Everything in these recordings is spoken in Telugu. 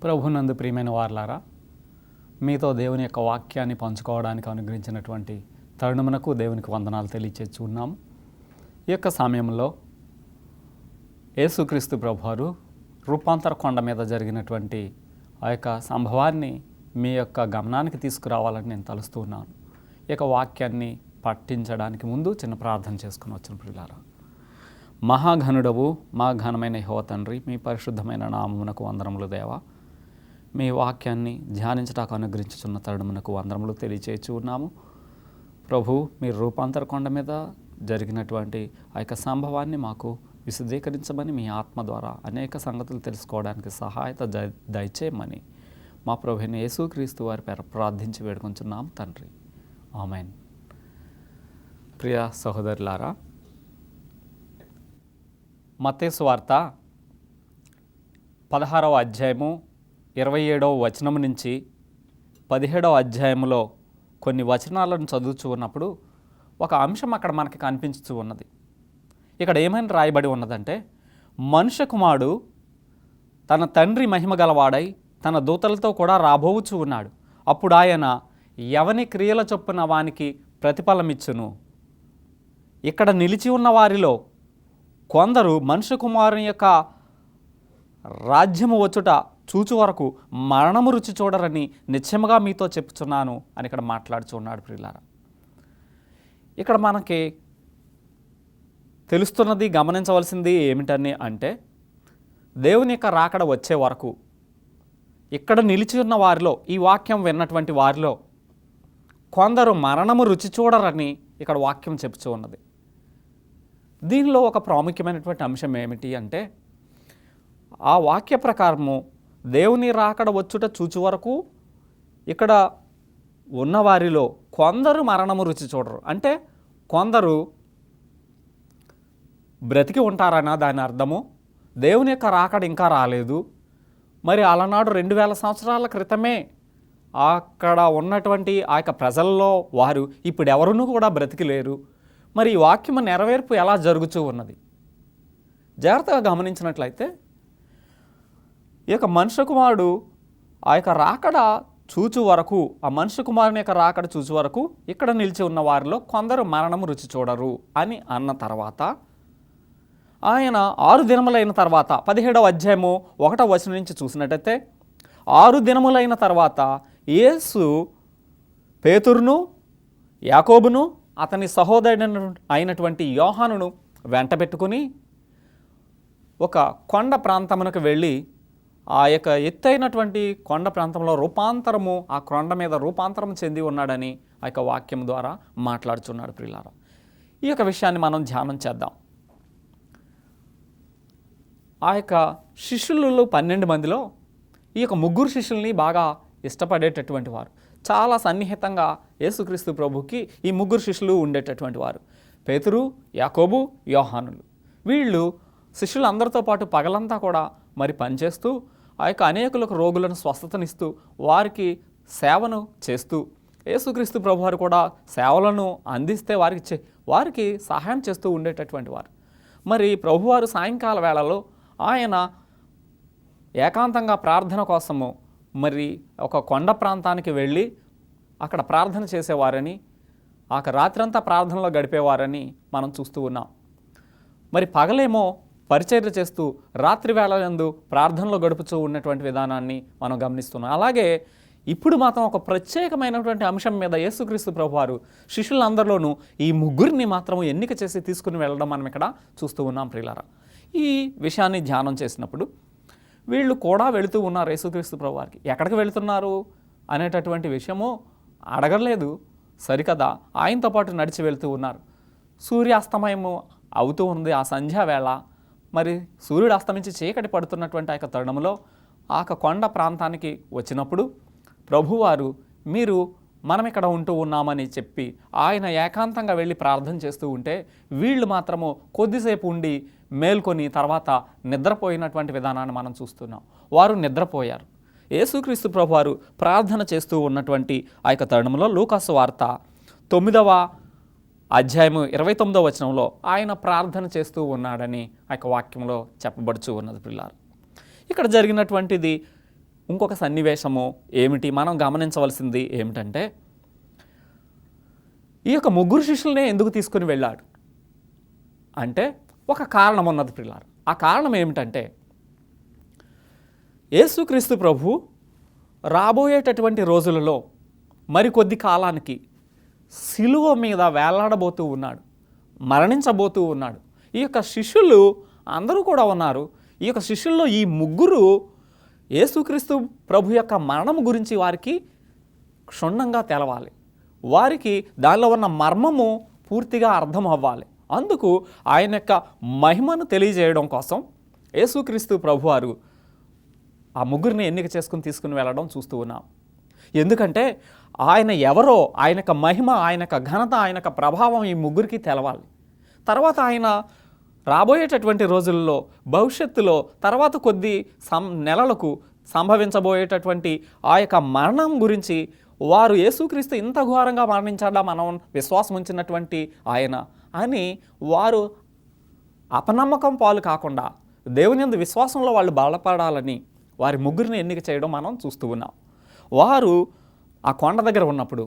ప్రభునందు ప్రియమైన వారలారా, మీతో దేవుని యొక్క వాక్యాన్ని పంచుకోవడానికి అనుగ్రహించినటువంటి తరుణమునకు దేవునికి వందనాలు తెలియచేస్తున్నాము. ఈ యొక్క సమయంలో యేసుక్రీస్తు ప్రభువారు రూపాంతర కొండ మీద జరిగినటువంటి ఆ యొక్క సంభవాన్ని మీ యొక్క గమనానికి తీసుకురావాలని నేను తలుస్తూ ఉన్నాను. ఈ యొక్క వాక్యాన్ని పట్టించడానికి ముందు చిన్న ప్రార్థన చేసుకుని వచ్చిన ప్రియులారా, మహాఘనుడవు మా ఘనమైన యెహోవా తండ్రి, మీ పరిశుద్ధమైన నామమునకు వందనములు దేవా. మీ వాక్యాన్ని ధ్యానించడానికి అనుగ్రహించుచున్న తరుణమునకు వందనములు తెలియచేయచ్చు ఉన్నాము. ప్రభు, మీరు రూపాంతర కొండ మీద జరిగినటువంటి ఆ యొక్క సంభవాన్ని మాకు విశదీకరించమని మీ ఆత్మ ద్వారా అనేక సంగతులు తెలుసుకోవడానికి సహాయత దయచేయమని మా ప్రభువైన యేసుక్రీస్తు వారి పేర ప్రార్థించి వేడుకొంచున్నాము తండ్రి, ఆమేన్. ప్రియ సహోదరులారా, మత్తయి సువార్త 16వ అధ్యాయము 27వ వచనం నుంచి 17వ అధ్యాయంలో కొన్ని వచనాలను చదువుతూ ఉన్నప్పుడు ఒక అంశం అక్కడ మనకి కనిపించుతూ ఉన్నది. ఇక్కడ ఏమని రాయబడి ఉన్నదంటే, మనుష్య కుమారుడు తన తండ్రి మహిమ గలవాడై తన దూతలతో కూడా రాబోవుచూ ఉన్నాడు. అప్పుడు ఆయన ఎవని క్రియల చొప్పున వానికి ప్రతిఫలమిచ్చును. ఇక్కడ నిలిచి ఉన్న వారిలో కొందరు మనుష్య కుమారుని యొక్క రాజ్యము వచ్చుట చూచు వరకు మరణము రుచి చూడరని నిశ్చయముగా మీతో చెప్పుచున్నాను అని ఇక్కడ మాట్లాడుచూ ఉన్నాడు. ప్రియులారా, ఇక్కడ మనకి తెలుస్తున్నది, గమనించవలసింది ఏమిటని అంటే, దేవుని యొక్క రాకడ వచ్చే వరకు ఇక్కడ నిలిచి ఉన్న వారిలో, ఈ వాక్యం విన్నటువంటి వారిలో కొందరు మరణము రుచి చూడరని ఇక్కడ వాక్యం చెప్పుచూ ఉన్నది. దీనిలో ఒక ప్రాముఖ్యమైనటువంటి అంశం ఏమిటి అంటే, ఆ వాక్య ప్రకారము దేవుని రాకడ వచ్చుట చూచు వరకు ఇక్కడ ఉన్నవారిలో కొందరు మరణము రుచి చూడరు. అంటే కొందరు బ్రతికి ఉంటారన్న దాని అర్థము. దేవుని యొక్క రాకడ ఇంకా రాలేదు. మరి అలనాడు 2000 సంవత్సరాల క్రితమే అక్కడ ఉన్నటువంటి ఆ యొక్క ప్రజల్లో వారు ఇప్పుడు ఎవరునూ కూడా బ్రతికి లేరు. మరి ఈ వాక్యము నెరవేర్పు ఎలా జరుగుతూ ఉన్నది? జాగ్రత్తగా గమనించినట్లయితే, ఈ యొక్క మనుష్య కుమారుడు ఆ యొక్క రాకడ చూచు వరకు, ఆ మనుష్య కుమారుని యొక్క రాకడ చూచు వరకు ఇక్కడ నిలిచి ఉన్న వారిలో కొందరు మరణము రుచి చూడరు అని అన్న తర్వాత, ఆయన 6 దినములైన తర్వాత 17వ అధ్యాయము 1వ వచనం నుంచి చూసినట్టయితే, 6 దినములైన తర్వాత యేసు పేతురును, యాకోబును, అతని సహోదరుడు అయినటువంటి యోహానును వెంట పెట్టుకుని ఒక కొండ ప్రాంతమునకు వెళ్ళి, ఆ యొక్క ఎత్తైనటువంటి కొండ ప్రాంతంలో రూపాంతరము, ఆ కొండ మీద రూపాంతరం చెంది ఉన్నాడని ఆ యొక్క వాక్యం ద్వారా మాట్లాడుచున్నాడు. ప్రియులారా, ఈ యొక్క విషయాన్ని మనం ధ్యానం చేద్దాం. ఆ యొక్క శిష్యులలో 12 మందిలో ఈ యొక్క 3 శిష్యుల్ని బాగా ఇష్టపడేటటువంటి వారు, చాలా సన్నిహితంగా యేసుక్రీస్తు ప్రభుకి ఈ 3 శిష్యులు ఉండేటటువంటి వారు, పేతురు, యాకోబు, యోహానులు. వీళ్ళు శిష్యులందరితో పాటు పగలంతా కూడా మరి పనిచేస్తూ ఆ యొక్క అనేకులకు రోగులను స్వస్థతనిస్తూ వారికి సేవను చేస్తూ, యేసుక్రీస్తు ప్రభువారు కూడా సేవలను అందిస్తే వారికి సహాయం చేస్తూ ఉండేటటువంటి వారు. మరి ప్రభువారు సాయంకాల వేళలో ఆయన ఏకాంతంగా ప్రార్థన కోసము మరి ఒక కొండ ప్రాంతానికి వెళ్ళి అక్కడ ప్రార్థన చేసేవారని, ఆ రాత్రంతా ప్రార్థనలో గడిపేవారని మనం చూస్తూ ఉన్నాం. మరి పగలేమో పరిచర్య చేస్తూ రాత్రి వేళలందు ప్రార్థనలో గడుపుతూ ఉన్నటువంటి విధానాన్ని మనం గమనిస్తున్నాం. అలాగే ఇప్పుడు మాత్రం ఒక ప్రత్యేకమైనటువంటి అంశం మీద యేసుక్రీస్తు ప్రభువారు శిష్యులందరిలోనూ ఈ 3 మాత్రం ఎన్నిక చేసి తీసుకుని వెళ్ళడం మనం ఇక్కడ చూస్తూ ఉన్నాం. ప్రియులారా, ఈ విషయాన్ని ధ్యానం చేసినప్పుడు వీళ్ళు కూడా వెళుతూ ఉన్నారు యేసుక్రీస్తు ప్రభువారికి. ఎక్కడికి వెళుతున్నారు అనేటటువంటి విషయము అడగలేదు సరికదా, ఆయనతో పాటు నడిచి వెళుతూ ఉన్నారు. సూర్యాస్తమయము అవుతూ ఉంది, ఆ సంధ్యావేళ. మరి సూర్యుడు అస్తమించి చీకటి పడుతున్నటువంటి ఆ యొక్క తరుణంలో ఆ కొండ ప్రాంతానికి వచ్చినప్పుడు ప్రభువారు, మీరు మనం ఇక్కడ ఉంటూ ఉన్నామని చెప్పి ఆయన ఏకాంతంగా వెళ్ళి ప్రార్థన చేస్తూ ఉంటే, వీళ్ళు మాత్రము కొద్దిసేపు ఉండి మేల్కొని తర్వాత నిద్రపోయినటువంటి విధానాన్ని మనం చూస్తున్నాం. వారు నిద్రపోయారు. యేసుక్రీస్తు ప్రభువారు ప్రార్థన చేస్తూ ఉన్నటువంటి ఆ యొక్క తరుణంలో లూకాసు వార్త 9వ అధ్యాయము 29వ వచనంలో ఆయన ప్రార్థన చేస్తూ ఉన్నాడని ఆ యొక్క వాక్యంలో చెప్పబడుచు ఉన్నది. పిల్లారు, ఇక్కడ జరిగినటువంటిది ఇంకొక సన్నివేశము ఏమిటి మనం గమనించవలసింది ఏమిటంటే, ఈ యొక్క ముగ్గురు శిష్యులనే ఎందుకు తీసుకుని వెళ్ళాడు అంటే ఒక కారణం ఉన్నది పిల్లారు. ఆ కారణం ఏమిటంటే, యేసుక్రీస్తు ప్రభు రాబోయేటటువంటి రోజులలో మరికొద్ది కాలానికి సిలువ మీద వేలాడబోతూ ఉన్నాడు, మరణించబోతూ ఉన్నాడు. ఈ యొక్క శిష్యులు అందరూ కూడా ఉన్నారు. ఈ యొక్క శిష్యుల్లో ఈ ముగ్గురు యేసుక్రీస్తు ప్రభు యొక్క మరణం గురించి వారికి క్షుణ్ణంగా తెలవాలి, వారికి దానిలో ఉన్న మర్మము పూర్తిగా అర్థం అవ్వాలి. అందుకు ఆయన యొక్క మహిమను తెలియజేయడం కోసం యేసుక్రీస్తు ప్రభువారు ఆ ముగ్గురిని ఎన్నిక చేసుకుని తీసుకుని వెళ్ళడం చూస్తూ ఉన్నాం. ఎందుకంటే ఆయన ఎవరో, ఆయన యొక్క మహిమ, ఆయన యొక్క ఘనత, ఆయన యొక్క ప్రభావం ఈ ముగ్గురికి తెలవాలి. తర్వాత ఆయన రాబోయేటటువంటి రోజుల్లో భవిష్యత్తులో తర్వాత కొద్ది నెలలకు సంభవించబోయేటటువంటి ఆ యొక్క మరణం గురించి వారు యేసుక్రీస్తు ఇంత ఘోరంగా మరణించాడా మనం విశ్వాసం ఉంచినటువంటి ఆయన అని వారు అపనమ్మకం పాలు కాకుండా దేవుని యందు విశ్వాసంలో వాళ్ళు బలపడాలని వారి ముగ్గురిని ఎన్నిక చేయడం మనం చూస్తూ ఉన్నాం. వారు ఆ కొండ దగ్గర ఉన్నప్పుడు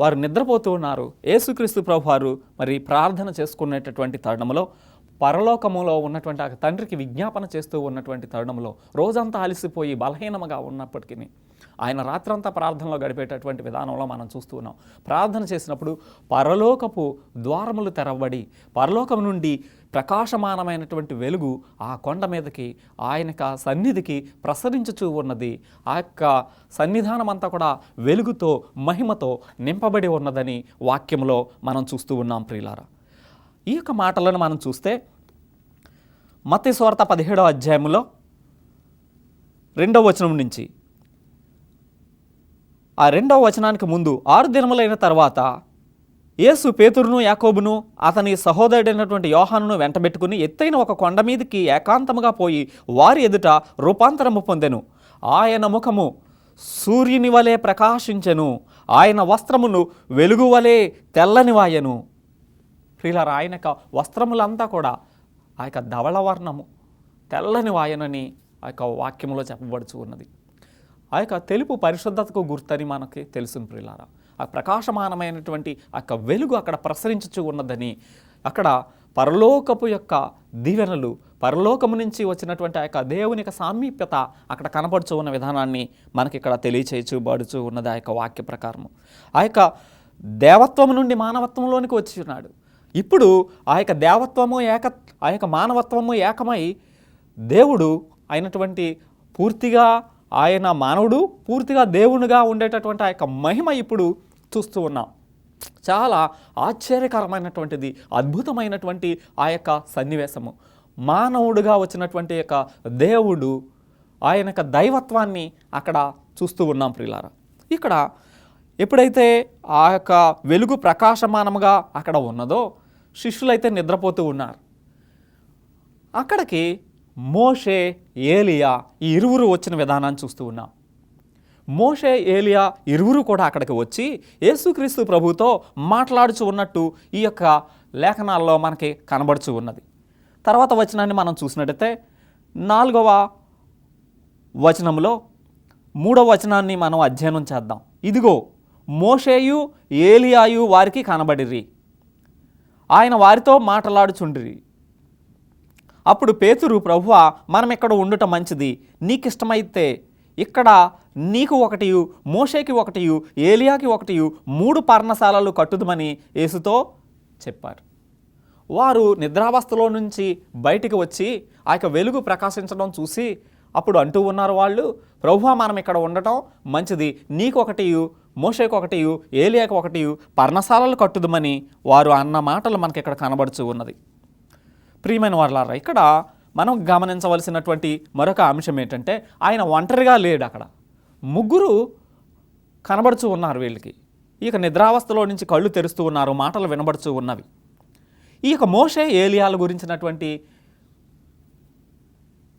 వారు నిద్రపోతూ ఉన్నారు. యేసుక్రీస్తు ప్రభువారు మరి ప్రార్థన చేసుకునేటటువంటి తరుణంలో పరలోకములో ఉన్నటువంటి ఆ తండ్రికి విజ్ఞాపన చేస్తూ ఉన్నటువంటి తరుణంలో రోజంతా అలసిపోయి బలహీనముగా ఉన్నప్పటికీ ఆయన రాత్రంతా ప్రార్థనలో గడిపేటటువంటి విధానంలో మనం చూస్తూ ఉన్నాం. ప్రార్థన చేసినప్పుడు పరలోకపు ద్వారములు తెరవబడి పరలోకం నుండి ప్రకాశమానమైనటువంటి వెలుగు ఆ కొండ మీదకి ఆయన యొక్క సన్నిధికి ప్రసరించుచూ ఉన్నది. ఆ యొక్క సన్నిధానం అంతా కూడా వెలుగుతో మహిమతో నింపబడి ఉన్నదని వాక్యంలో మనం చూస్తూ ఉన్నాం ప్రియులారా. ఈ యొక్క మాటలను మనం చూస్తే మత్తయి సువార్త 17వ అధ్యాయంలో 2వ వచనం నుంచి ఆ 2వ వచనానికి ముందు 6 దినములైన తర్వాత యేసు పేతురును యాకోబును అతని సహోదరుడైనటువంటి యోహానును వెంటబెట్టుకుని ఎత్తైన ఒక కొండ మీదకి ఏకాంతముగా పోయి వారి ఎదుట రూపాంతరము పొందెను. ఆయన ముఖము సూర్యుని వలె ప్రకాశించెను, ఆయన వస్త్రమును వెలుగు వలె తెల్లని వాయెను. ప్రియులారా, ఆయన యొక్క వస్త్రములంతా కూడా ఆ యొక్క ధవళవర్ణము తెల్లని వాయనని ఆ యొక్క వాక్యంలో చెప్పబడుచు ఉన్నది. ఆ యొక్క తెలుపు పరిశుద్ధతకు గుర్తని మనకి తెలుసు ప్రియులారా. ఆ ప్రకాశమానమైనటువంటి ఆ యొక్క వెలుగు అక్కడ ప్రసరించుచు ఉన్నదని, అక్కడ పరలోకపు యొక్క దీవెనలు, పరలోకము నుంచి వచ్చినటువంటి ఆ యొక్క దేవుని యొక్క సామీప్యత అక్కడ కనపడుచు ఉన్న విధానాన్ని మనకి ఇక్కడ తెలియచేయబడుచు ఉన్నది. ఆ యొక్క వాక్య ప్రకారము ఆ యొక్క దేవత్వము నుండి మానవత్వంలోనికి వచ్చి ఉన్నాడు. ఇప్పుడు ఆ యొక్క దేవత్వము ఆ యొక్క మానవత్వము ఏకమై దేవుడు అయినటువంటి పూర్తిగా ఆయన మానవుడు పూర్తిగా దేవునిగా ఉండేటటువంటి ఆ యొక్క మహిమ ఇప్పుడు చూస్తూ ఉన్నాం. చాలా ఆశ్చర్యకరమైనటువంటిది, అద్భుతమైనటువంటి ఆ యొక్క సన్నివేశము. మానవుడుగా వచ్చినటువంటి యొక్క దేవుడు ఆయన యొక్క దైవత్వాన్ని అక్కడ చూస్తూ ఉన్నాం ప్రియులారా. ఇక్కడ ఎప్పుడైతే ఆ యొక్క వెలుగు ప్రకాశమానముగా అక్కడ ఉన్నదో శిష్యులైతే నిద్రపోతూ ఉన్నారు. అక్కడికి మోషే, ఏలియా ఈ ఇరువురు వచ్చిన విధానాన్ని చూస్తూ ఉన్నాం. మోషే, ఏలియా ఇరువురు కూడా అక్కడికి వచ్చి యేసుక్రీస్తు ప్రభుతో మాట్లాడుచు ఉన్నట్టు ఈ యొక్క లేఖనాల్లో మనకి కనబడుచు ఉన్నది. తర్వాత వచనాన్ని మనం చూసినట్టయితే 4వ వచనంలో 3వ వచనాన్ని మనం అధ్యయనం చేద్దాం. ఇదిగో మోషేయు ఏలియాయు వారికి కనబడిరి, ఆయన వారితో మాట్లాడుచుండిరి. అప్పుడు పేతురు, ప్రభువా, మనం ఇక్కడ ఉండుట మంచిది, నీకిష్టమైతే ఇక్కడ నీకు ఒకటియు, మోషేకి ఒకటియు, ఏలియాకి ఒకటియు 3 పర్ణశాలలు కట్టుదమని యేసుతో చెప్పారు. వారు నిద్రావస్థలో నుంచి బయటికి వచ్చి ఆ యొక్క వెలుగు ప్రకాశించడం చూసి అప్పుడు అంటూ ఉన్నారు వాళ్ళు, ప్రభువా, మనం ఇక్కడ ఉండటం మంచిది, నీకు ఒకటియు, మోషేకి ఒకటియు, ఏలియాకి ఒకటియు పర్ణశాలలు కట్టుదమని వారు అన్న మాటలు మనకి ఇక్కడ కనబడుచు ఉన్నది. ప్రియమైన వారలారా, ఇక్కడ మనం గమనించవలసినటువంటి మరొక అంశం ఏంటంటే ఆయన ఒంటరిగా లేడు. అక్కడ ముగ్గురు కనబడుచు ఉన్నారు వీళ్ళకి. ఈ యొక్క నిద్రావస్థలో నుంచి కళ్ళు తెరుస్తూ ఉన్నారు, మాటలు వినబడుచు ఉన్నవి. ఈ యొక్క మోషే, ఏలియాల గురించినటువంటి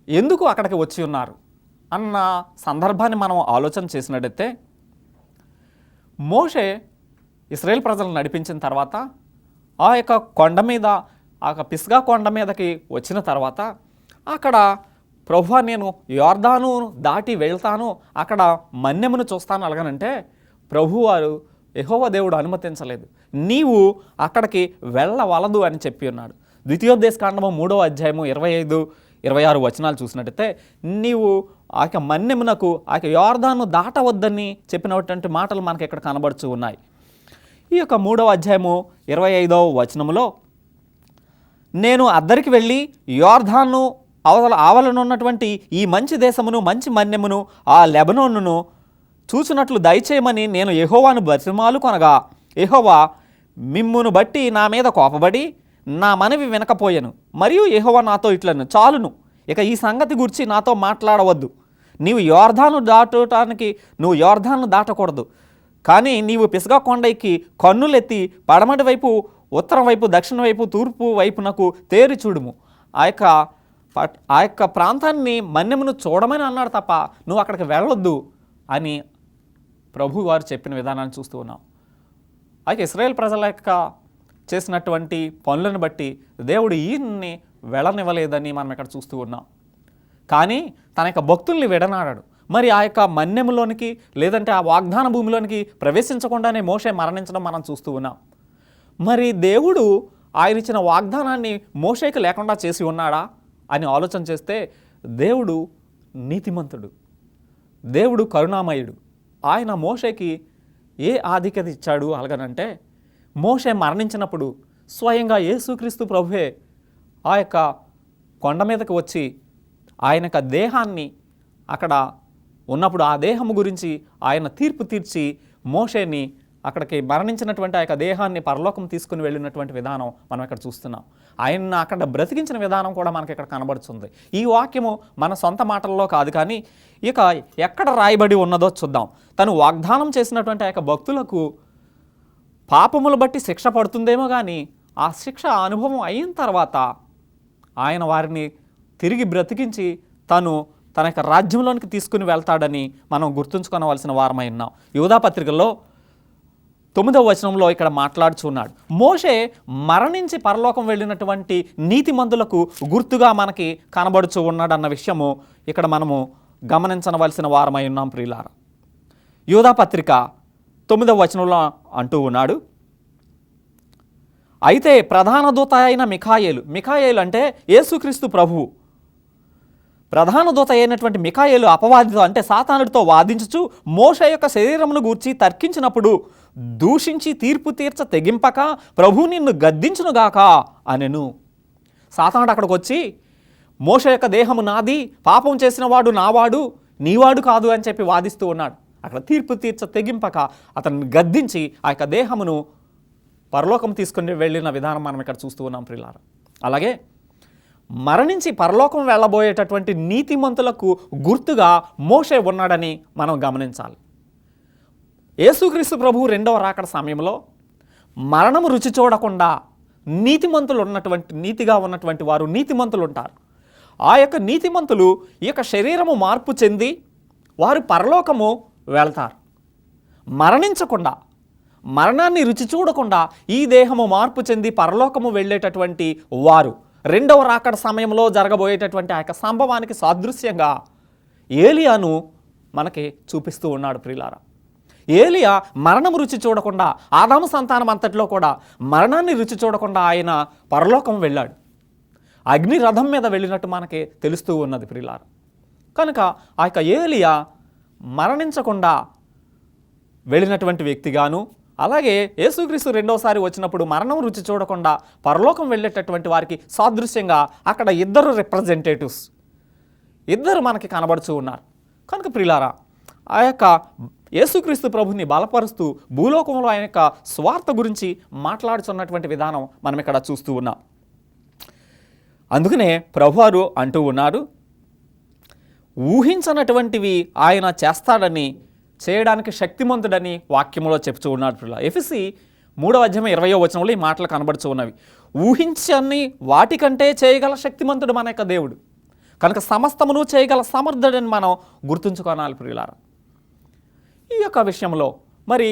ఎందుకు అక్కడికి వచ్చి ఉన్నారు అన్న సందర్భాన్ని మనం ఆలోచన చేసినట్టయితే, మోషే ఇశ్రాయేల్ ప్రజలను నడిపించిన తర్వాత ఆ యొక్క కొండ మీద, ఆ యొక్క పిస్గా కొండ మీదకి వచ్చిన తర్వాత అక్కడ ప్రభువా నేను యోర్దాను దాటి వెళ్తాను, అక్కడ మన్యమును చూస్తాను అలాగనంటే ప్రభువారు యెహోవా దేవుడు అనుమతించలేదు. నీవు అక్కడికి వెళ్ళవలదు అని చెప్పి ఉన్నాడు. ద్వితీయోపదేశకాండము 3వ అధ్యాయము 25, 26 వచనాలు చూసినట్టయితే నీవు ఆ యొక్క మన్యమునకు ఆ యొక్క యోర్దాను దాటవద్దని చెప్పినటువంటి మాటలు మనకి ఇక్కడ కనబడుతూ ఉన్నాయి. ఈ యొక్క 3వ అధ్యాయము 25వ వచనములో నేను అద్దరికి వెళ్ళి యోర్దాను ఆవలనున్నటువంటి ఈ మంచి దేశమును మంచి మన్యమును ఆ లెబనోనును చూసినట్లు దయచేయమని నేను యెహోవాను బతిమాలు కొనగా యెహోవా మిమ్మును బట్టి నా మీద కోపబడి నా మనవి వినకపోయాను. మరియు యెహోవా నాతో ఇట్లను, చాలును, ఇక ఈ సంగతి గురించి నాతో మాట్లాడవద్దు. నీవు యోర్దాను దాటకూడదు, కానీ నీవు పిసగా కొండకి కన్నులెత్తి పడమటి వైపు, ఉత్తరం వైపు, దక్షిణ వైపు, తూర్పు వైపునకు తేరి చూడుము. ఆ యొక్క ప్రాంతాన్ని మన్యమును చూడమని అన్నాడు తప్ప నువ్వు అక్కడికి వెళ్ళొద్దు అని ప్రభు వారు చెప్పిన విధానాన్ని చూస్తూ ఉన్నాం. అయితే ఇశ్రాయేల్ ప్రజల యొక్క చేసినటువంటి పనులను బట్టి దేవుడు ఈయన్ని వెళ్ళనివ్వలేదని మనం ఇక్కడ చూస్తూ ఉన్నాం. కానీ తన యొక్క భక్తుల్ని విడనాడాడు. మరి ఆ యొక్క మన్యములోనికి లేదంటే ఆ వాగ్దాన భూమిలోనికి ప్రవేశించకుండానే మోషే మరణించడం మనం చూస్తూ ఉన్నాం. మరి దేవుడు ఆయన ఇచ్చిన వాగ్దానాన్ని మోషేకి లేకుండా చేసి ఉన్నాడా అని ఆలోచన చేస్తే దేవుడు నీతిమంతుడు, దేవుడు కరుణామయుడు. ఆయన మోషేకి ఏ ఆధిక్యత ఇచ్చాడు అలాగనంటే మోషే మరణించినప్పుడు స్వయంగా యేసుక్రీస్తు ప్రభువే ఆ యొక్క కొండ మీదకి వచ్చి ఆయన యొక్క దేహాన్ని అక్కడ ఉన్నప్పుడు ఆ దేహము గురించి ఆయన తీర్పు తీర్చి మోషేని అక్కడికి మరణించినటువంటి ఆ యొక్క దేహాన్ని పరలోకం తీసుకుని వెళ్ళినటువంటి విధానం మనం ఇక్కడ చూస్తున్నాం. ఆయన అక్కడ బ్రతికించిన విధానం కూడా మనకి ఇక్కడ కనబడుతుంది. ఈ వాక్యము మన సొంత మాటల్లో కాదు, కానీ ఇక ఎక్కడ రాయబడి ఉన్నదో చూద్దాం. తను వాగ్దానం చేసినటువంటి ఆ యొక్క భక్తులకు పాపములు బట్టి శిక్ష పడుతుందేమో, కానీ ఆ శిక్ష అనుభవం అయిన తర్వాత ఆయన వారిని తిరిగి బ్రతికించి తన యొక్క రాజ్యంలోనికి తీసుకుని వెళ్తాడని మనం గుర్తుంచుకోవలసిన వారమై ఉన్నాం. యూదా పత్రికల్లో 9వ వచనంలో ఇక్కడ మాట్లాడుచున్నాడు. మోషే మరణించి పరలోకం వెళ్ళినటువంటి నీతిమంతులకు గుర్తుగా మనకి కనబడుచు ఉన్నాడు అన్న విషయము ఇక్కడ మనము గమనించవలసిన వారమై ఉన్నాం ప్రియులారా. యూదా పత్రిక 9వ వచనంలో అంటూ ఉన్నాడు, అయితే ప్రధాన దూత అయిన మిఖాయేలు అంటే యేసుక్రీస్తు ప్రభువు, ప్రధాన దూత అయినటువంటి మిఖాయేలు అపవాదితో అంటే సాతానుడితో వాదించుచు మోషే యొక్క శరీరమును గూర్చి తర్కించినప్పుడు దూషించి తీర్పు తీర్చ తెగింపక ప్రభు నిన్ను గద్దించునుగాక అనెను. సాతానుడు అక్కడికి వచ్చి మోషే యొక్క దేహము నాది, పాపం చేసిన వాడు నావాడు, నీవాడు కాదు అని చెప్పి వాదిస్తూ ఉన్నాడు. అక్కడ తీర్పు తీర్చ తెగింపక అతన్ని గద్దించి ఆ యొక్క దేహమును పరలోకం తీసుకుని వెళ్ళిన విధానం మనం ఇక్కడ చూస్తూ ఉన్నాం ప్రియులారా. అలాగే మరణించి పరలోకం వెళ్ళబోయేటటువంటి నీతిమంతులకు గుర్తుగా మోషే ఉన్నాడని మనం గమనించాలి. యేసుక్రీస్తు ప్రభు రెండవ రాకడ సమయంలో మరణము రుచి చూడకుండా నీతిగా ఉన్నటువంటి వారు నీతిమంతులు ఉంటారు. ఆ యొక్క నీతిమంతులు ఈ యొక్క శరీరము మార్పు చెంది వారు పరలోకము వెళ్తారు. మరణించకుండా, మరణాన్ని రుచి చూడకుండా ఈ దేహము మార్పు చెంది పరలోకము వెళ్ళేటటువంటి వారు రెండవ రాకడ సమయంలో జరగబోయేటటువంటి ఆ యొక్క సంభవానికి సాదృశ్యంగా ఏలియాను మనకి చూపిస్తూ ఉన్నాడు ప్రియులారా. ఏలియా మరణం రుచి చూడకుండా, ఆదాము సంతానం అంతట్లో కూడా మరణాన్ని రుచి చూడకుండా ఆయన పరలోకం వెళ్ళాడు. అగ్ని రథం మీద వెళ్ళినట్టు మనకి తెలుస్తూ ఉన్నది ప్రియులారా. కనుక ఆ యొక్క ఏలియా మరణించకుండా వెళ్ళినటువంటి వ్యక్తిగాను, అలాగే యేసుక్రీస్తు రెండోసారి వచ్చినప్పుడు మరణం రుచి చూడకుండా పరలోకం వెళ్ళేటటువంటి వారికి సాదృశ్యంగా అక్కడ ఇద్దరు రిప్రజెంటేటివ్స్ మనకి కనబడుతూ ఉన్నారు. కనుక ప్రియులారా, ఆ యొక్క యేసుక్రీస్తు ప్రభుని బలపరుస్తూ భూలోకంలో ఆయన యొక్క స్వార్థ గురించి మాట్లాడుతున్నటువంటి విధానం మనం ఇక్కడ చూస్తూ ఉన్నాం. అందుకనే ప్రభువారు అంటూ ఉన్నారు, ఊహించనటువంటివి ఆయన చేస్తాడని, చేయడానికి శక్తిమంతుడని వాక్యంలో చెప్తూ ఉన్నాడు. ఎఫెసీ 3వ అధ్యాయం 20వ వచనంలో ఈ మాటలు కనబడుతూ ఉన్నవి. ఊహించని వాటికంటే చేయగల శక్తిమంతుడు మన యొక్క దేవుడు. కనుక సమస్తమును చేయగల సమర్థుడని మనం గుర్తుంచుకోనాలి ప్రియులారా. ఈ యొక్క విషయంలో మరి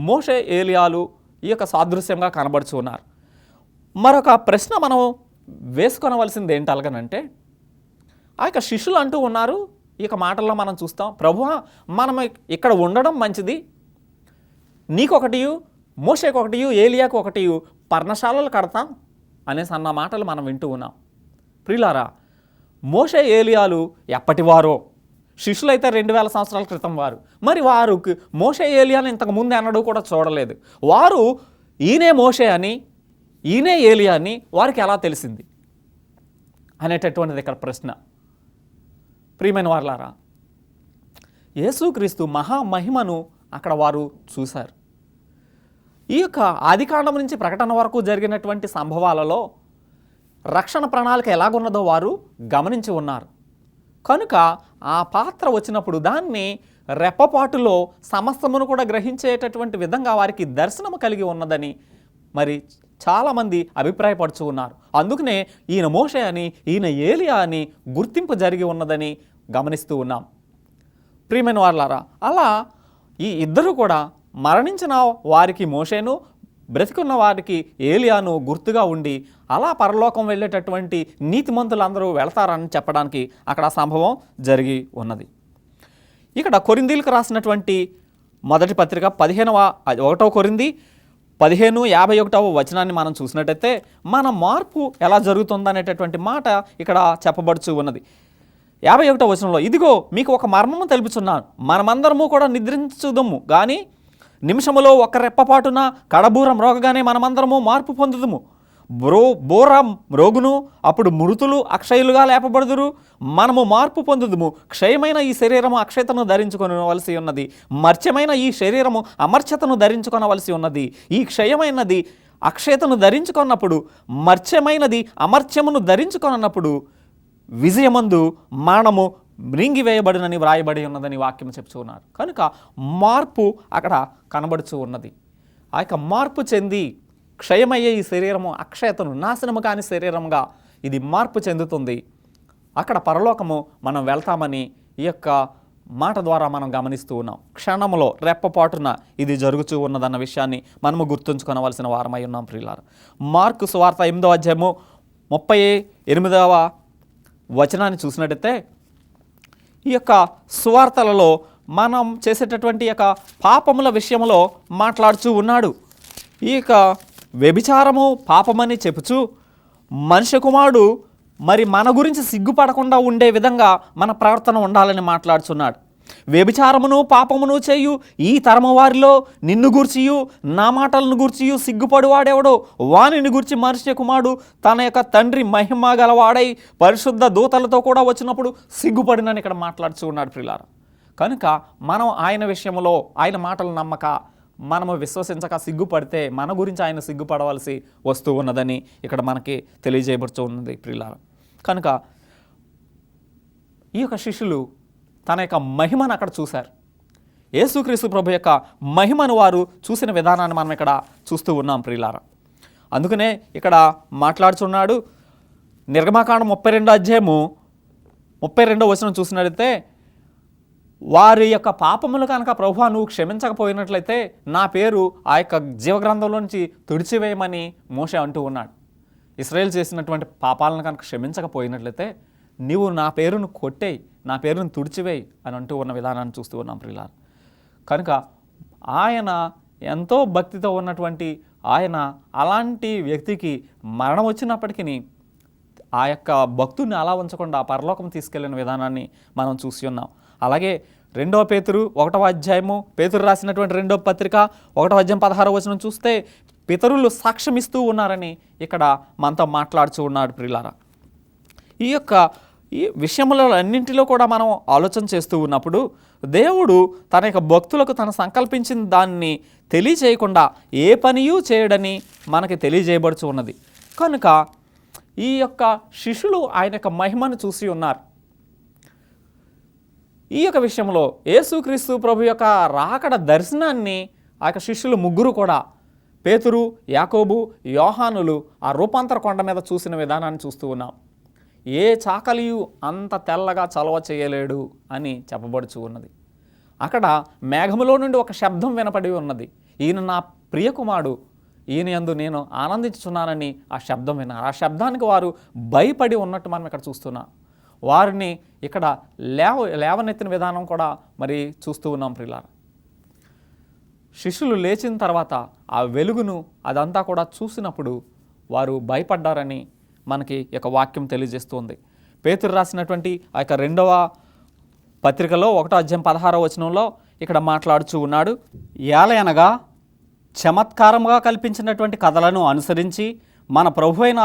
మోషే, ఏలియాలు ఈ యొక్క సాదృశ్యంగా కనబడుతూ ఉన్నారు. మరొక ప్రశ్న మనం వేసుకొనవలసింది ఏంటలగనంటే, ఆ యొక్క శిష్యులు అంటూ ఉన్నారు, ఈ యొక్క మాటల్లో మనం చూస్తాం, ప్రభువా మనం ఇక్కడ ఉండడం మంచిది, నీకొకటియు మోషేకొకటియు ఏలియాకు ఒకటియు పర్ణశాలలు కడతాం అనేసి అన్న మాటలు మనం వింటూ ఉన్నాం. ప్రియులారా, మోషే ఏలియాలు ఎప్పటివారో, శిష్యులైతే 2000 సంవత్సరాల క్రితం వారు. మరి వారు మోషే ఏలియాని ఇంతకుముందు ఎన్నడూ కూడా చూడలేదు. వారు ఈయనే మోషే అని, ఈయనే ఏలియా అని వారికి ఎలా తెలిసింది అనేటటువంటిది ఇక్కడ ప్రశ్న. ప్రియమైన వారలారా, యేసుక్రీస్తు మహామహిమను అక్కడ వారు చూశారు. ఈ యొక్క ఆదికాండం నుంచి ప్రకటన వరకు జరిగినటువంటి సంభవాలలో రక్షణ ప్రణాళిక ఎలాగున్నదో వారు గమనించి ఉన్నారు. కనుక ఆ పాత్ర వచ్చినప్పుడు దాన్ని రెప్పపాటులో సమస్తమును కూడా గ్రహించేటటువంటి విధంగా వారికి దర్శనము కలిగి ఉన్నదని మరి చాలామంది అభిప్రాయపడుచు ఉన్నారు. అందుకనే ఈయన మోషే అని, ఈయన ఏలియా అని గుర్తింపు జరిగి ఉన్నదని గమనిస్తూ ఉన్నాం. ప్రియమైన వారలారా, అలా ఈ ఇద్దరు కూడా మరణించిన వారికి మోషేను, బ్రతికున్న వారికి ఏలియాను గుర్తుగా ఉండి అలా పరలోకం వెళ్ళేటటువంటి నీతిమంతులందరూ వెళతారని చెప్పడానికి అక్కడ సంభవం జరిగి ఉన్నది. ఇక్కడ కొరింథీలకు రాసినటువంటి మొదటి పత్రిక 1 కొరింథీ 15:51 వచనాన్ని మనం చూసినట్టయితే మన మార్పు ఎలా జరుగుతుందనేటటువంటి మాట ఇక్కడ చెప్పబడుచు ఉన్నది. 51వ వచనంలో, ఇదిగో మీకు ఒక మర్మము తెలుపుచున్నాను, మనమందరము కూడా నిద్రించుదము కానీ నిమిషములో ఒక రెప్పపాటున కడబూర మ్రోగగానే మనమందరము మార్పు పొందుదుము. బోర మ్రోగును, అప్పుడు మృతులు అక్షయులుగా లేపబడుదురు, మనము మార్పు పొందుదుము. క్షయమైన ఈ శరీరము అక్షయతను ధరించుకొనవలసి ఉన్నది, మర్త్యమైన ఈ శరీరము అమర్త్యతను ధరించుకొనవలసి ఉన్నది. ఈ క్షయమైనది అక్షయతను ధరించుకున్నప్పుడు, మర్త్యమైనది అమర్త్యమును ధరించుకొన్నప్పుడు విజయమందు మరణము మృంగివేయబడినని వ్రాయబడి ఉన్నదని వాక్యం చెప్తూ ఉన్నారు. కనుక మార్పు అక్కడ కనబడుచూ ఉన్నది. ఆ యొక్క మార్పు చెంది క్షయమయ్యే ఈ శరీరము అక్షయతను, నాశనము కాని శరీరముగా ఇది మార్పు చెందుతుంది. అక్కడ పరలోకము మనం వెళ్తామని ఈ యొక్క మాట ద్వారా మనం గమనిస్తూ ఉన్నాం. క్షణములో రెప్పపాటున ఇది జరుగుతూ ఉన్నదన్న విషయాన్ని మనము గుర్తుంచుకోవలసిన వారమై ఉన్నాం. ప్రియులారా, మార్కు సువార్త 8వ అధ్యాయము 38వ వచనాన్ని చూసినట్టయితే, ఈ యొక్క సువార్తలలో మనం చేసేటటువంటి యొక్క పాపముల విషయంలో మాట్లాడుతూ ఉన్నాడు. ఈ యొక్క వ్యభిచారము పాపమని చెప్పుచు మనుష్య కుమారుడు మరి మన గురించి సిగ్గుపడకుండా ఉండే విధంగా మన ప్రవర్తన ఉండాలని మాట్లాడుతున్నాడు. వ్యభిచారమును పాపమును చేయు ఈ తరము వారిలో నిన్ను గూర్చియు నా మాటలను గూర్చియు సిగ్గుపడువాడెవడో వానిని గూర్చి మనుష్య కుమారుడు తన యొక్క తండ్రి మహిమ గలవాడై పరిశుద్ధ దూతలతో కూడా వచ్చినప్పుడు సిగ్గుపడినని ఇక్కడ మాట్లాడుతూ ఉన్నాడు. ప్రియులారా, కనుక మనం ఆయన విషయంలో ఆయన మాటలు నమ్మక మనము విశ్వసించక సిగ్గుపడితే మన గురించి ఆయన సిగ్గుపడవలసి వస్తూ ఉన్నదని ఇక్కడ మనకి తెలియజేయబడుతూ ఉన్నది. ప్రియులారా, కనుక ఈ యొక్క శిష్యులు తన యొక్క మహిమను అక్కడ చూశారు. యేసుక్రీస్తు ప్రభు యొక్క మహిమను వారు చూసిన విధానాన్ని మనం ఇక్కడ చూస్తూ ఉన్నాం. ప్రియులారా, అందుకనే ఇక్కడ మాట్లాడుతున్నాడు. నిర్గమకాండం 32వ అధ్యాయము 32వ వచనం చూసినట్లయితే, వారి యొక్క పాపములు కనుక ప్రభువా నువ్వు క్షమించకపోయినట్లయితే నా పేరు ఆ యొక్క జీవగ్రంథంలో నుంచి తుడిచివేయమని మోషే అంటూ ఉన్నాడు. ఇశ్రాయేలు చేసినటువంటి పాపాలను కనుక క్షమించకపోయినట్లయితే నీవు నా పేరును కొట్టేయి, నా పేరును తుడిచివేయి అని అంటూ ఉన్న విధానాన్ని చూస్తూ ఉన్నాం. ప్రియులారా, కనుక ఆయన ఎంతో భక్తితో ఉన్నటువంటి ఆయన అలాంటి వ్యక్తికి మరణం వచ్చినప్పటికీ ఆ యొక్క భక్తుడిని అలా ఉంచకుండా పరలోకం తీసుకెళ్లిన విధానాన్ని మనం చూసి ఉన్నాం. అలాగే 2వ పేతురు 1వ అధ్యాయము, పేతురు రాసినటువంటి 2వ పత్రిక 1వ అధ్యాయం 16వ వచనం చూస్తే పితరులు సాక్ష్యమిస్తూ ఉన్నారని ఇక్కడ మనతో మాట్లాడుతూ ఉన్నాడు. ప్రియులారా, ఈ విషయముల అన్నింటిలో కూడా మనం ఆలోచన చేస్తూ ఉన్నప్పుడు దేవుడు తన యొక్క భక్తులకు తను సంకల్పించిన దాన్ని తెలియచేయకుండా ఏ పనియూ చేయడని మనకి తెలియజేయబడుచు ఉన్నది. కనుక ఈ యొక్క శిష్యులు ఆయన యొక్క మహిమను చూసి ఉన్నారు. ఈ యొక్క విషయంలో యేసుక్రీస్తు ప్రభు యొక్క రాకడ దర్శనాన్ని ఆ యొక్క శిష్యులు ముగ్గురు కూడా, పేతురు, యాకోబు, యోహానులు ఆ రూపాంతర కొండ మీద చూసిన విధానాన్ని చూస్తూ ఉన్నాం. ఏ చాకలియు అంత తెల్లగా చలవ చేయలేడు అని చెప్పబడుచు ఉన్నది. అక్కడ మేఘములో నుండి ఒక శబ్దం వినపడి ఉన్నది, ఈయన నా ప్రియకుమారుడు, ఈయన యందు నేను ఆనందించుచున్నానని ఆ శబ్దం విన్నారు. ఆ శబ్దానికి వారు భయపడి ఉన్నట్టు మనం ఇక్కడ చూస్తున్నాం. వారిని ఇక్కడ లేవనెత్తిన విధానం కూడా మరి చూస్తూ ఉన్నాం ప్రియులారా. శిష్యులు లేచిన తర్వాత ఆ వెలుగును అదంతా కూడా చూసినప్పుడు వారు భయపడ్డారని మనకి ఇక వాక్యం తెలియజేస్తుంది. పేతురు రాసినటువంటి ఆ యొక్క 2వ పత్రికలో 1వ అధ్యాయం 16వ వచనంలో ఇక్కడ మాట్లాడుచూ ఉన్నాడు. ఏలయనగా చమత్కారంగా కల్పించినటువంటి కథలను అనుసరించి మన ప్రభువైన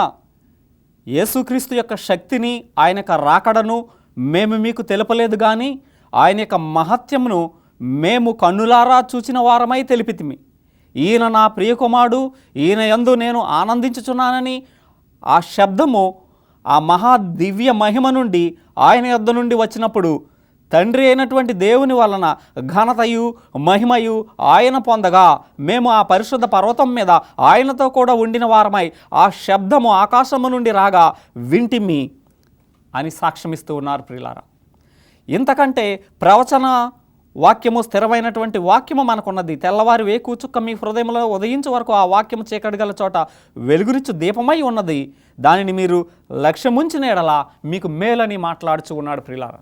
యేసుక్రీస్తు యొక్క శక్తిని, ఆయన యొక్క రాకడను మేము మీకు తెలుపలేదు కానీ ఆయన యొక్క మహత్యమును మేము కన్నులారా చూచిన వారమై తెలిపితిమి. ఈయన నా ప్రియకుమారుడు, ఈయన యందు నేను ఆనందించుచున్నానని ఆ శబ్దము ఆ మహా దివ్య మహిమ నుండి ఆయన యొద్ద నుండి వచ్చినప్పుడు తండ్రి అయినటువంటి దేవుని వలన ఘనతయు మహిమయు ఆయన పొందగా మేము ఆ పరిశుద్ధ పర్వతం మీద ఆయనతో కూడా ఉండిన వారమై ఆ శబ్దము ఆకాశము నుండి రాగా వింటిమి అని సాక్ష్యమిస్తూ ఉన్నారు ప్రియులారా. ఇంతకంటే ప్రవచన వాక్యము, స్థిరమైనటువంటి వాక్యము మనకున్నది. తెల్లవారి వేకుచుక్క మీ హృదయంలో ఉదయించే వరకు ఆ వాక్యము చీకటి గల చోట వెలుగునిచ్చు దీపమై ఉన్నది. దానిని మీరు లక్ష్యముంచిన ఎడల మీకు మేలని మాట్లాడుచూ ఉన్నాడు ప్రియులారా.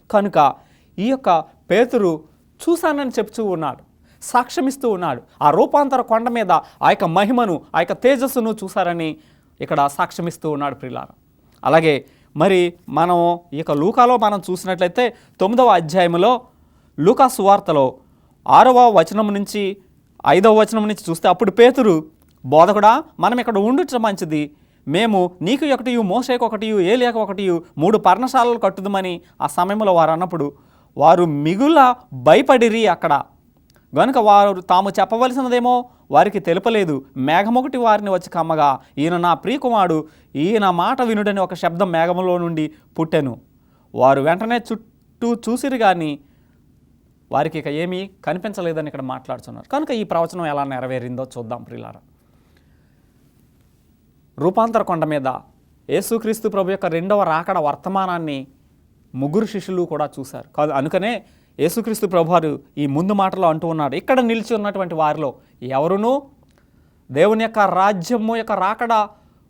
కనుక ఈ యొక్క పేతురు చూశానని చెప్తూ ఉన్నాడు, సాక్ష్యమిస్తూ ఉన్నాడు. ఆ రూపాంతర కొండ మీద ఆ యొక్క మహిమను, ఆ యొక్క తేజస్సును చూశారని ఇక్కడ సాక్ష్యమిస్తూ ఉన్నాడు ప్రియులారా. అలాగే మరి మనం ఈ యొక్క లూకాలో మనం చూసినట్లయితే 9వ అధ్యాయంలో లూకా సువార్తలో 6వ వచనం నుంచి 5వ వచనం నుంచి చూస్తే అప్పుడు పేతురు, బోధకుడా మనం ఇక్కడ ఉండటం మంచిది, మేము నీకు ఒకటి, మోషేకు ఒకటి, ఏలియాకు ఒకటి 3 పర్ణశాలలు కట్టుదమని ఆ సమయంలో వారు అన్నప్పుడు వారు మిగుల భయపడిరి. అక్కడ గనుక వారు తాము చెప్పవలసినదేమో వారికి తెలుపలేదు. మేఘమొకటి వారిని వచ్చి కమ్మగా ఈయన నా ప్రియకుమారుడు, ఈయన మాట వినుడని ఒక శబ్దం మేఘములో నుండి పుట్టెను. వారు వెంటనే చుట్టూ చూసిరు కానీ వారికి ఇక ఏమీ కనిపించలేదని ఇక్కడ మాట్లాడుతున్నారు. కనుక ఈ ప్రవచనం ఎలా నెరవేరిందో చూద్దాం ప్రియులారా. రూపాంతర కొండ మీద యేసుక్రీస్తు ప్రభు యొక్క 2వ రాకడ వర్తమానాన్ని 3 శిష్యులు కూడా చూశారు. కాదు అనుకనే యేసుక్రీస్తు ప్రభువారు ఈ ముందు మాటలో అంటూ ఉన్నాడు, ఇక్కడ నిలిచి ఉన్నటువంటి వారిలో ఎవరునూ దేవుని యొక్క రాజ్యము యొక్క రాకడ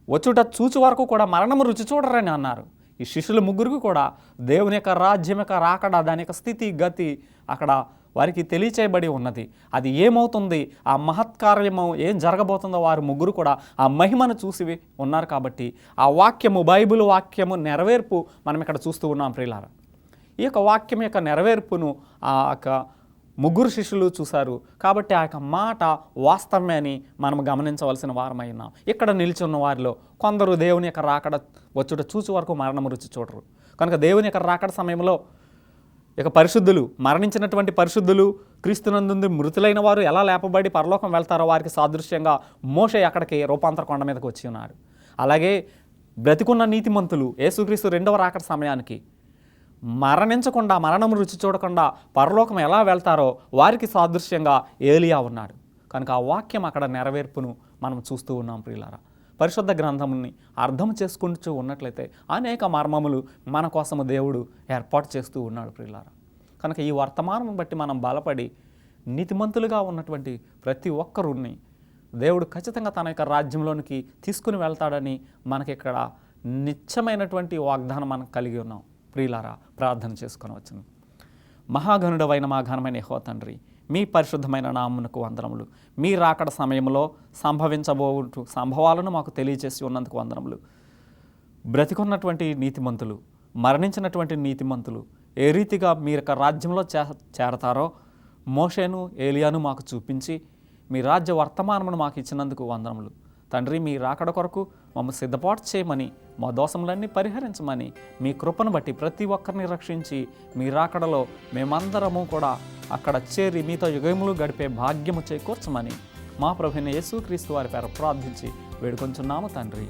వచ్చుట చూచు వరకు కూడా మరణము రుచి చూడరని అన్నారు. ఈ శిష్యులు 3 కూడా దేవుని యొక్క రాజ్యం యొక్క రాకడ, దాని యొక్క స్థితి గతి అక్కడ వారికి తెలియచేయబడి ఉన్నది. అది ఏమవుతుంది, ఆ మహత్కార్యము ఏం జరగబోతుందో వారు 3 కూడా ఆ మహిమను చూసి ఉన్నారు. కాబట్టి ఆ వాక్యము, బైబిల్ వాక్యము నెరవేర్పు మనం ఇక్కడ చూస్తూ ఉన్నాం ప్రియులారా. ఈ యొక్క వాక్యం యొక్క నెరవేర్పును ఆ యొక్క 3 శిష్యులు చూశారు. కాబట్టి ఆ యొక్క మాట వాస్తవమే అని మనం గమనించవలసిన వారమై ఉన్నాం. ఇక్కడ నిలిచి ఉన్న వారిలో కొందరు దేవుని యొక్క రాకడ వచ్చుట చూచు వరకు మరణము రుచి చూడరు. కనుక దేవుని యొక్క రాకడ సమయంలో ఇక పరిశుద్ధులు, మరణించినటువంటి పరిశుద్ధులు, క్రీస్తునందు మృతులైన వారు ఎలా లేపబడి పరలోకం వెళ్తారో వారికి సాదృశ్యంగా మోషే అక్కడికి రూపాంతర కొండ మీదకి వచ్చి ఉన్నాడు. అలాగే బ్రతికున్న నీతిమంతులు యేసుక్రీస్తు 2వ రాకడ సమయానికి మరణించకుండా, మరణం రుచి చూడకుండా పరలోకం ఎలా వెళ్తారో వారికి సాదృశ్యంగా ఏలియా ఉన్నాడు. కనుక ఆ వాక్యం అక్కడ నెరవేర్పును మనం చూస్తూ ఉన్నాం ప్రియులారా. పరిశుద్ధ గ్రంథముని అర్థం చేసుకుంటూ ఉన్నట్లయితే అనేక మర్మములు మన కోసము దేవుడు ఏర్పాటు చేస్తూ ఉన్నాడు ప్రియులారా. కనుక ఈ వర్తమానం బట్టి మనం బలపడి నీతిమంతులుగా ఉన్నటువంటి ప్రతి ఒక్కరుని దేవుడు ఖచ్చితంగా తన యొక్క రాజ్యంలోనికి తీసుకుని వెళ్తాడని మనకి ఇక్కడ నిత్యమైనటువంటి వాగ్దానం మనం కలిగి ఉన్నాం ప్రియులారా. ప్రార్థన చేసుకొని వచ్చును. మహాగణుడవైన మా ఘనమైన యెహోవా తండ్రి, మీ పరిశుద్ధమైన నామమునకు వందనములు. మీ రాకడ సమయంలో సంభవించబోటు సంభవాలను మాకు తెలియజేసి ఉన్నందుకు వందనములు. బ్రతికున్నటువంటి నీతిమంతులు, మరణించినటువంటి నీతిమంతులు ఏ రీతిగా మీ యొక్క రాజ్యంలో చేరతారో మోషేను, ఏలియాను మాకు చూపించి మీ రాజ్య వర్తమానమును మాకు ఇచ్చినందుకు వందనములు. తండ్రి, మీ రాకడ కొరకు మమ్మల్ని సిద్ధపాటు చేయమని, మా దోషములన్నీ పరిహరించమని, మీ కృపను బట్టి ప్రతి ఒక్కరిని రక్షించి మీ రాకడలో మేమందరము కూడా అక్కడ చేరి మీతో యుగములు గడిపే భాగ్యము చేకూర్చమని మా ప్రభువైన యేసుక్రీస్తు వారి పేర ప్రార్థించి వేడుకొంచున్నాము తండ్రి.